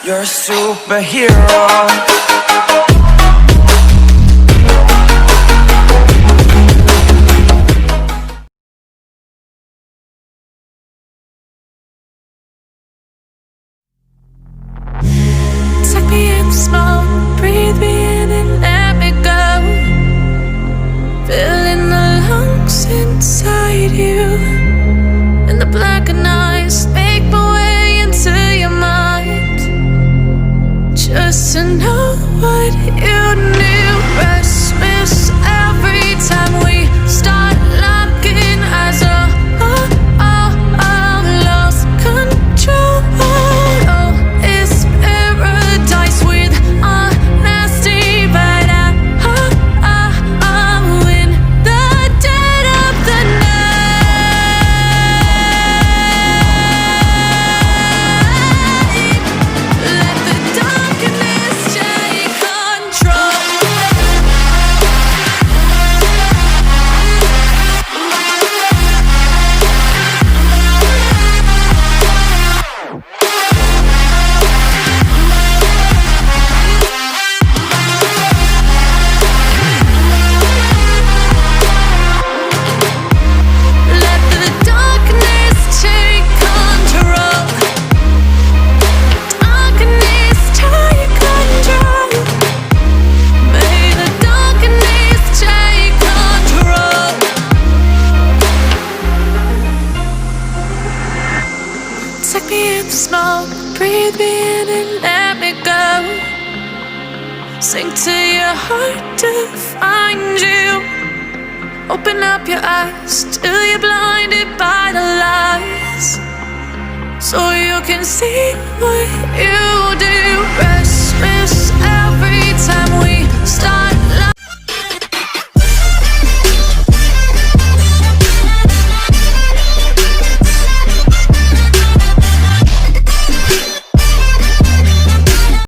You're a superhero. Take me in the smoke, breathe me in and let me go. Filling the lungs inside you, and the blackened eyes make my way into your mind. Just to know what you knew. Restless every time we start locking eyes. Lost control. It's paradise with honesty, but I'm in the dead of the night. Let the darkness take control. Let the darkness take control. Darkness take control. May the darkness take control. Take me in the smoke, breathe me in and let me go. Sink to your heart to find you. Open up your eyes till you're blinded by the lies, so you can see what